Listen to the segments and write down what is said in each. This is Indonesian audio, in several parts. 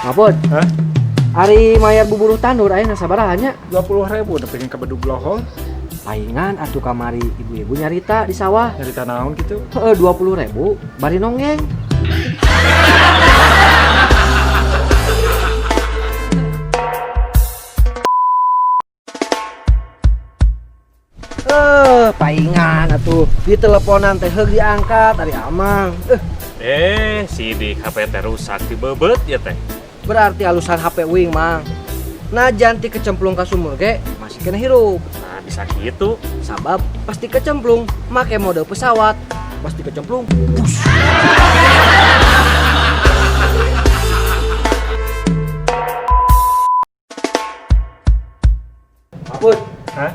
Ngapun. Hah? Ari mayar buburu tandur ayeuna sabaraha nya? 20.000 udah pengen ke bedug blohol. Paingan atuh kamari ibu-ibu nyarita di sawah. Nyari naon gitu. Heeh 20.000 bari nonggeng. Paingan atuh di teleponan teh heug diangkat ari Amang. Sidik HP teh rusak dibebet ya teh. Berarti alusan HP Wing Mang. Najan ti kecemplung ka sumur ge masih kena hirup. Nah bisa gitu. Sabab pasti kecemplung make mode pesawat. Pasti kecemplung. Bus. Apun. Hah?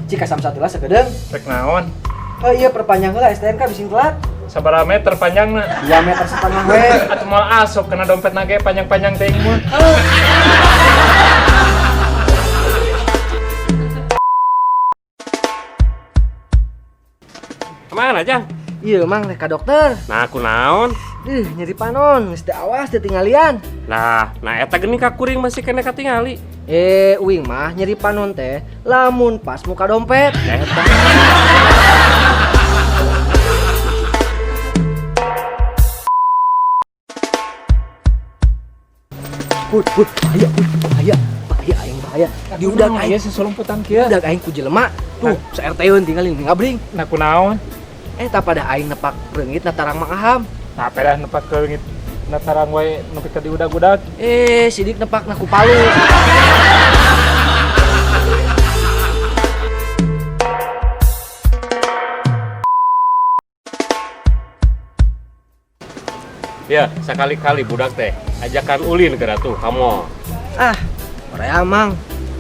Cika samsatu lah sekedeng. Rek naon? Oh iya perpanjang heula STNK bisin telat. Sabaraha meter panjangna? 2 meter setengah we. Atuh moal asok kena dompet nage panjang-panjang teuing mah. Kemana Jang? Iya Mang rek ka dokter. Nah aku naon? Nyeri panon, geus teu awas teu tinggalian. Nah eta geni kakuring masih kena katingali. Uing mah nyeri panon teh lamun pas muka dompet. Eta. Put, bahaya aing bahaya. Diudag aing seselumputan kieu. diudag aing ku jelema. Tuh, saerteun tinggalin ngabring. Nah kunaon? Eta pada aing nepak reungit natarang Mang Aham. Nah pedah nepak ke leungit natarang wae nepi ka diudag-udag. Sidik nepak na ku palu. Ya sekali-kali budak teh ajakan ulin ke tuh kamu. Korea Mang.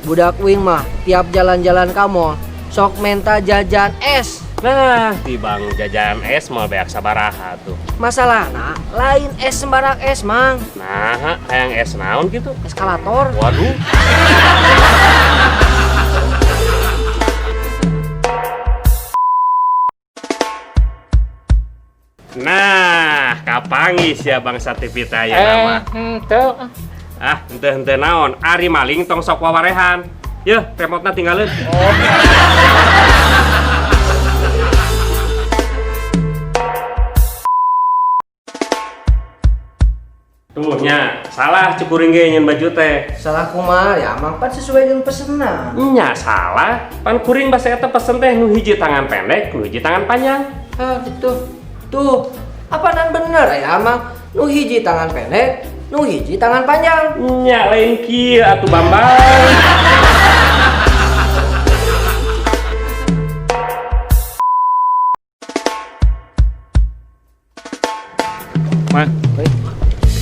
Budak Wing mah tiap jalan-jalan kamu sok menta jajan es. Nah di bang jajan es mah beak sabaraha tuh. Masalahna lain es sembarang es Mang. Nah hayang es naon gitu. Eskalator. Waduh. Nah, kapangis ya bangsa TV taya nama. Henteu. Henteu naon, ari maling tong sok wawarehan. Yeuh, remote-na tinggalin. Tuh nya, salah cukuring ge nyeun baju teh. Salah kumaha ya Mang pan sesuai dengan pesenan. Nya salah, pan kuring basa eta pesen teh nu hiji tangan pendek, nu hiji tangan panjang. Gitu. Tuh, apa nan bener ya Mang? Nu hiji tangan pendek, nu hiji tangan panjang. Nya lain kieu atuh Bambang. Mah,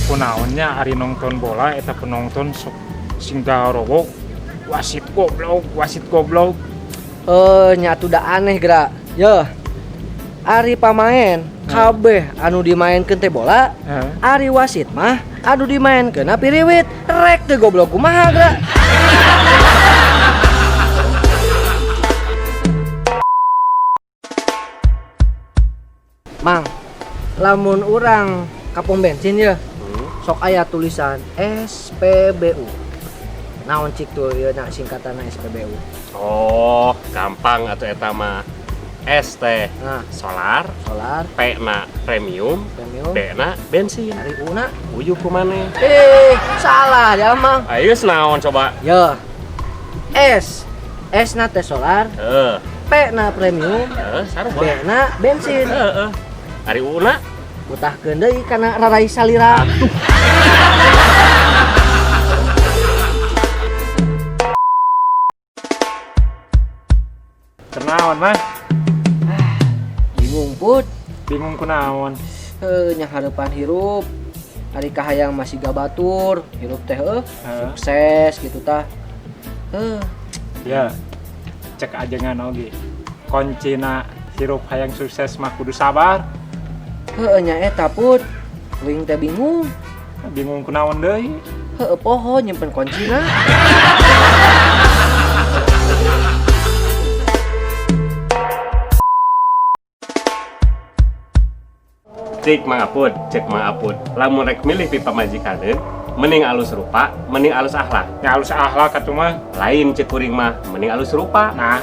kunaonnya ari nonton bola eta penonton sok singgarowo wasit goblok. Nyatu da aneh gerak. Yo. Ari pamain kabeh anu dimainkeun teh bola, ari wasit mah anu dimainkeun piriwit. Rek teh goblok kumaha gerak. Mang, lamun urang ka pom bensin ya, sok aya tulisan SPBU. Naon cik tuh ieu na singkatanna SPBU? Oh, gampang atuh eta mah. S teh Nah, solar, P na premium, D na bensin. Ari una. Uyuh ku maneh. Salah ya Mang. Ayo naon coba? Yo. S na teh solar, P na premium, sarua. B na bensin. Ari una Butahkeun deui kana rarai salira. Kenaon mah? Bingung put. Bingung kunaon? Nya hareupan hirup. Ari kahayang masih gabatur, hirup teh sukses gitu tah. Ya, cek aja ngan oge. Kuncina hirup hayang sukses mah kudu sabar. Nya eta put. Wing teh bingung. Bingung kunaon deui? Poho nyimpen kuncina. cek Mang Apud, lamun rek milih pipa majikaneun mending alus rupa, mending alus akhlak. nya alus akhlak atuh mah. Lain cek kuring mah, mending alus rupa. Nah,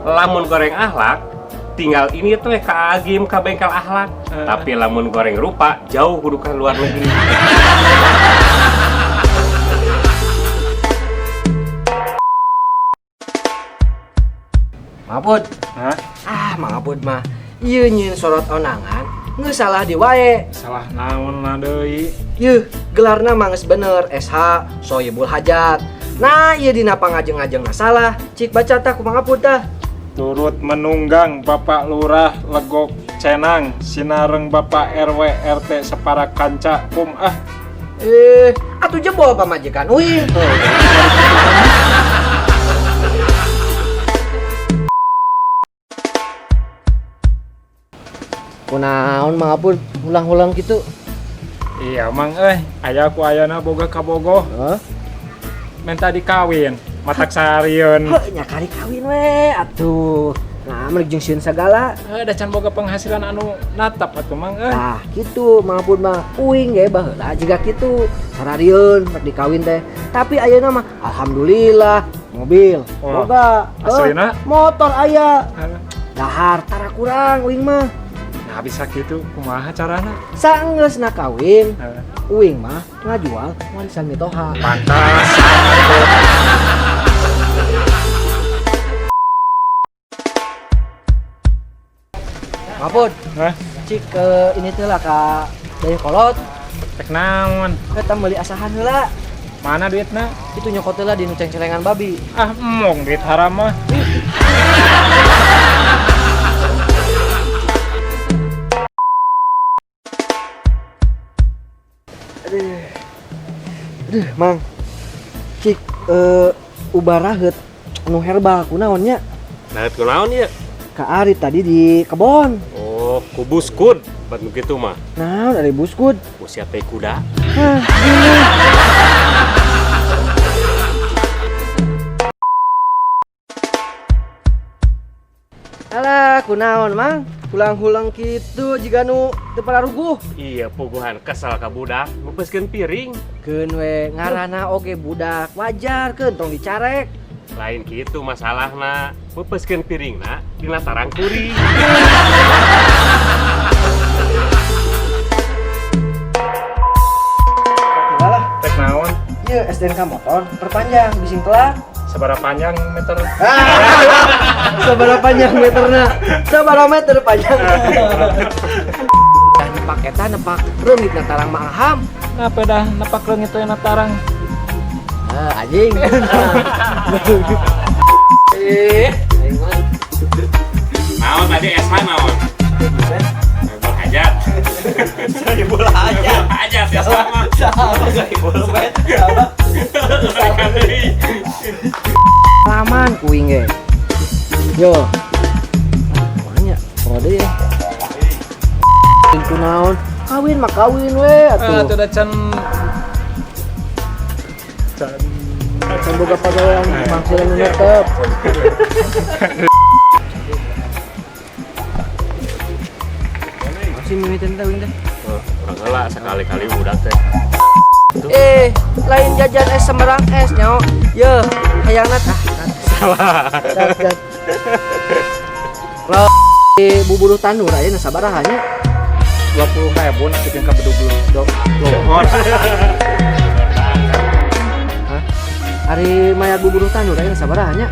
Lamun goreng akhlak, tinggal ini teh ka agim ka bengkel akhlak. Tapi lamun goreng rupa, jauh kudu ka luar negeri. Mapud. hah? Mapud mah. Ieu nyeun sorot onangan, geus salah di wae. Salah naon na deui. Yeuh, gelarna mah geus bener SH Soyibul Hajat. Nah, ieu dina pangajeng-ajengna salah. Cik baca tah kumaha Mapud tah. Turut menunggang Bapak Lurah Legok Cenang sinareng Bapak RW RT separa kanca Atuh jebol pamajikan uing. Kunaon Mapud ulang-ulang gitu. Iya mang aya ku ayana boga kabogoh Hah? menta dikawin matak sarieun. Nya kari kawin we atuh. Nah, meureuh jeung sieun sagala. Da can boga penghasilan anu natap atuh mang Nah, kitu Mapud mah uing ge baheula jiga kitu. Sararieun rek dikawin teh. Tapi ayeuna mah alhamdulillah mobil Oh, boga. aslina? Motor aya. Dahar tara kurang uing mah. Nah bisa gitu kumaha carana? Saenggeusna kawin, uing mah ngajual warisan mitoha. Pantas. Mapud, Hah? cik ini teh lah ka Daya Kolot. Cek naon? Kita meuli asahan heula. Mana duitna? Itu nyokot heula di nu ceng-celengan babi. Emong duit haram mah. Aduh, Mang. Cik ubah raheut nu herbal kunaonnya? Nah, kunaon ieu? Ka Ari tadi di kebon. Oh, kubus kud. Bat nu kitu mah. Nah, dari buskud. Ku sia teh kuda. Hah, gini. Alah, kunaon, Mang? Hulang-hulang kitu jiga nu teu pararuguh. Iya, puguhan kesal ka budak, mupeskeun piring. Keun we ngaranna oge budak, wajar keun tong dicarek. Lain kitu masalahna, mupeskeun piringna dina tarang kuring. Tinggalah, Cek naon? ieu STNK motor perpanjang bising telat. Seberapa panjang meter? Seberapa panjang meterna? Seberapa meter panjang? Dan nepak eta nepak reungit na tarang mangaham. Ngapa dah nepak leungit teh na tarang? Anjing. Aing mah. Naon tadi SH naon? Sohibul Hajat. Sohibul Hajat. Hajat ya sama. Sama Sohibul bet. Laman kuing ge. Yo. Namanya kode ya. Itu naon? Kawin mah kawin we atuh. Atuh da can Can boga pagawean mangsilan nu netep. Masih mimitin teh wing teh. Urang heula sekali-kali budak teh. Lain jajan es sembarang es nyaho. Ye, hayangna tah. Salah. Kalau di bubuluh tanur aja sabaraha nya? 20.000 nak bikin kabeduglu. Lohon. Ari mayat bubuluh tanur aja sabaraha nya?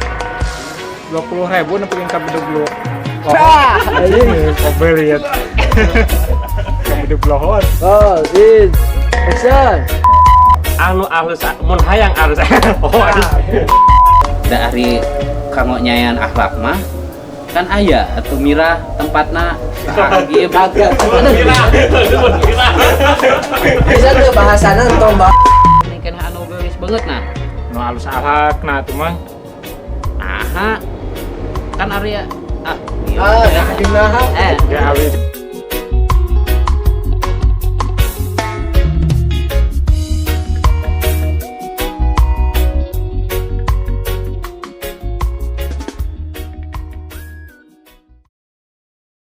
20.000 nak bikin kabeduglu. Anjing. Mobil lihat. Kabedug lohon. Roll in action. Anu alus mun hayang alus. Oh, Dari kanggo nyayan akhlak mah kan aya atuh mirah tempatna bahagia Kagak. gila. Bisa tuh bahasana entong bah. ini kan anu geus banget nah Nu alus alak nah tuh mah. aha kan area Jeung naha? eh Ya awi